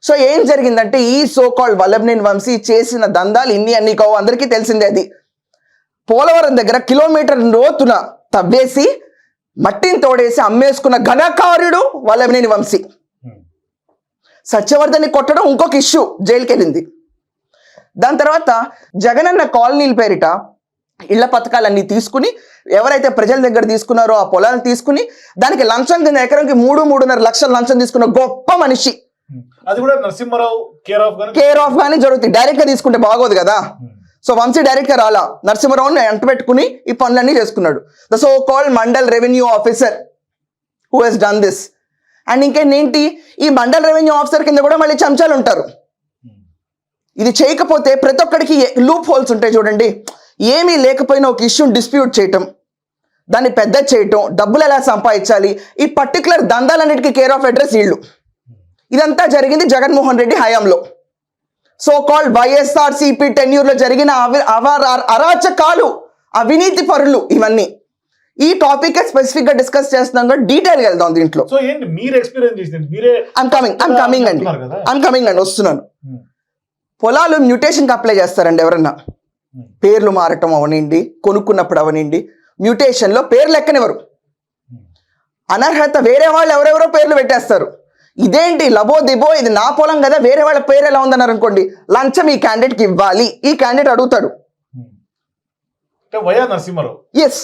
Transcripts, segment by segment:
So ఏం జరిగిందంటే ఈ సో కాల్డ్ వల్లభనేని వంశీ చేసిన దందాలు అన్ని కావు, అందరికీ తెలిసిందే. అది పోలవరం దగ్గర కిలోమీటర్ లోతున తవ్వేసి మట్టిని తోడేసి అమ్మేసుకున్న ఘనకార్యుడు వల్లభనేని వంశీ. సత్యవర్ధన్ని కొట్టడం ఇంకొక ఇష్యూ, జైలుకి వెళ్ళింది. దాని తర్వాత జగనన్న కాలనీల పేరిట ఇళ్ల పథకాలన్నీ తీసుకుని ఎవరైతే ప్రజల దగ్గర తీసుకున్నారో ఆ పొలాలను తీసుకుని దానికి లంచం కింద ఎకరానికి 3-3.5 లక్షల లంచం తీసుకున్న గొప్ప మనిషి. అది కూడా నరసింహారావు కేర్ ఆఫ్ గానీ జరుగుతుంది. డైరెక్ట్ గా తీసుకుంటే బాగోదు కదా. సో వంశీ డైరెక్ట్ గా రాలా, నరసింహారావుని అంట పెట్టుకుని ఈ పనులన్నీ చేసుకున్నాడు. The so called mandal revenue officer who has done this. And ఇంకేంటి, ఈ మండల్ రెవెన్యూ ఆఫీసర్ కింద కూడా మళ్ళీ చెంచాలు ఉంటారు. ఇది చేయకపోతే ప్రతి ఒక్కడికి లూప్ హోల్స్ ఉంటాయి చూడండి. ఏమీ లేకపోయినా ఒక ఇష్యూని డిస్ప్యూట్ చేయటం, దాన్ని పెద్ద చేయటం, డబ్బులు ఎలా సంపాదించాలి, ఈ పర్టికులర్ దందాలన్నిటికీ కేర్ ఆఫ్ అడ్రస్ వీళ్ళు. ఇదంతా జరిగింది జగన్మోహన్ రెడ్డి హయాంలో. సో కాల్డ్ వైఎస్ఆర్సీపీ టెన్యూర్లో జరిగిన అరాచకాలు, అవినీతి పరులు, ఇవన్నీ ఈ టాపిక్ స్పెసిఫిక్ గా డిస్కస్ చేస్తున్నాం కూడా డీటెయిల్ గా వెళ్దాం దీంట్లో. సో ఏంటి మీరు ఎక్స్పీరియన్స్ చేసింది? మీరే ఐమ్ కమింగ్ అండి, వస్తున్నాను. పొలాలు మ్యూటేషన్కి అప్లై చేస్తారండి ఎవరన్నా. పేర్లు మారటం అవనండి, కొనుక్కున్నప్పుడు అవనండి, మ్యూటేషన్లో పేర్లు ఎక్కనివ్వరు. అనర్హత వేరే వాళ్ళు ఎవరెవరో పేర్లు పెట్టేస్తారు. ఇదేంటి లబో దిబో, ఇది నా పొలం కదా, వేరే వాళ్ళ పేరు ఎలా ఉందన్నారు అనుకోండి, లంచం ఈ క్యాండిడేట్కి ఇవ్వాలి. ఈ క్యాండిడేట్ అడుగుతాడు. ఎస్,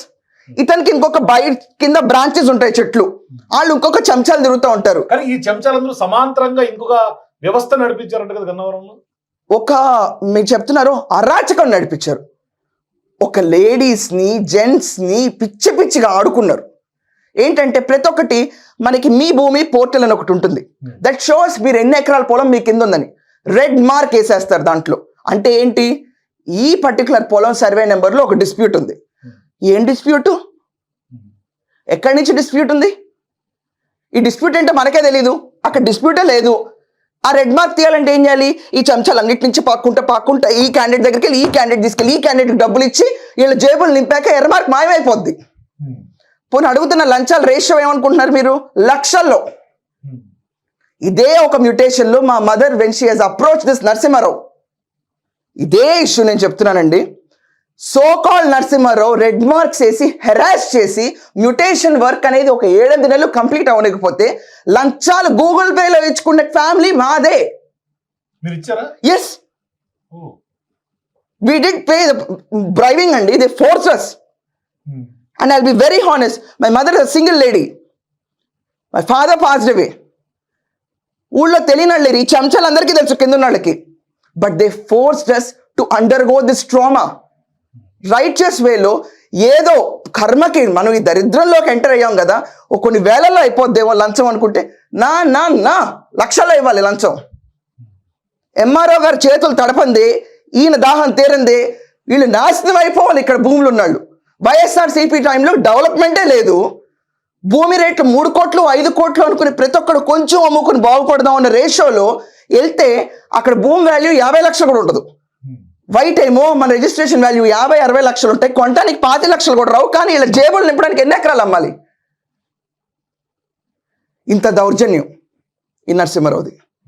ఇతనికి ఇంకొక బయట కింద బ్రాంచెస్ ఉంటాయి, చెట్లు, వాళ్ళు ఇంకొక చెంచాలు తిరుగుతూ ఉంటారు. కానీ ఈ చెంచాలందరూ సమాంతరంగా ఇంకొక వ్యవస్థ నడిపించారంట కదా గన్నవరంలో. మీరు చెప్తున్నారు అరాచకం నడిపించారు. ఒక లేడీస్ని జెంట్స్ని పిచ్చి పిచ్చిగా ఆడుకున్నారు. ఏంటంటే ప్రతి ఒక్కటి మనకి మీ భూమి పోర్టల్ అని ఒకటి ఉంటుంది. దట్ షోస్ మీరు ఎన్ని ఎకరాల పొలం మీ కింద ఉందని. రెడ్ మార్క్ వేసేస్తారు దాంట్లో. అంటే ఏంటి, ఈ పర్టికులర్ పొలం సర్వే నెంబర్లో ఒక డిస్ప్యూట్ ఉంది. ఏం డిస్ప్యూట్, ఎక్కడి నుంచి డిస్ప్యూట్ ఉంది, ఈ డిస్ప్యూట్ ఏంటో మనకే తెలీదు. అక్కడ డిస్ప్యూటే లేదు. ఆ రెడ్ మార్క్ తీయాలంటే ఏం చేయాలి, ఈ చెంచాలు అన్నిటి నుంచి పాక్కుంటా ఈ క్యాండిడేట్ దగ్గరికి వెళ్ళి ఈ క్యాండిడేట్ తీసుకెళ్ళి ఈ క్యాండిడేట్కి డబ్బులు ఇచ్చి వీళ్ళ జేబులు నింపాక ఎర్ర మార్క్ మాయమైపోద్ది. పోనీ అడుగుతున్న లంచాల రేషియో ఏమనుకుంటున్నారు మీరు, లక్షల్లో. ఇదే ఒక మ్యూటేషన్లో మా mother when she has approach this Narasimharao, ఇదే ఇష్యూ నేను చెప్తున్నానండి. So called Narasimharao red marks వేసి హెరాస్ చేసి మ్యూటేషన్ వర్క్ అనేది ఒక 7-8 నెలలు కంప్లీట్ అవ్వలేకపోతే లంచాలు గూగుల్ పేలో ఇచ్చుకునే ఫ్యామిలీ మాదే. Yes, we did pay the bribing అండి, they forced us. And I'll be very honest, my mother is a single lady, my father passed away. ఊళ్ళో తెలియని లేరు, ఈ చెంచాలు అందరికీ తెలుసు కింద ఉన్న వాళ్ళకి. But they forced us to undergo this trauma. Righteous వేలో ఏదో కర్మకి మనం ఈ దరిద్రంలోకి ఎంటర్ అయ్యాం కదా, కొన్ని వేలలో అయిపోద్దేమో లంచం అనుకుంటే నా లక్షల్లో ఇవ్వాలి లంచం. ఎంఆర్ఓ గారు చేతులు తడపంది, ఈయన దాహం తీరంది, వీళ్ళు నాశనం అయిపోవాలి ఇక్కడ భూములు ఉన్నాళ్ళు. వైఎస్ఆర్సీపీ టైంలో డెవలప్మెంటే లేదు. భూమి రేట్లు 3 కోట్లు 5 కోట్లు అనుకుని ప్రతి ఒక్కరు కొంచెం అమ్ముకుని బాగుపడదాం అన్న రేషియోలో వెళ్తే అక్కడ భూమి వాల్యూ 50 లక్షలు కూడా ఉండదు. వైట్ ఏమో మన రిజిస్ట్రేషన్ వాల్యూ 50-60 లక్షలు ఉంటాయి, కొనడానికి 5 లక్షలు కూడా రావు. కానీ ఇలా జేబులు నింపడానికి ఎన్ని ఎకరాలు అమ్మాలి? ఇంత దౌర్జన్యం ఈ నరసింహారావుది.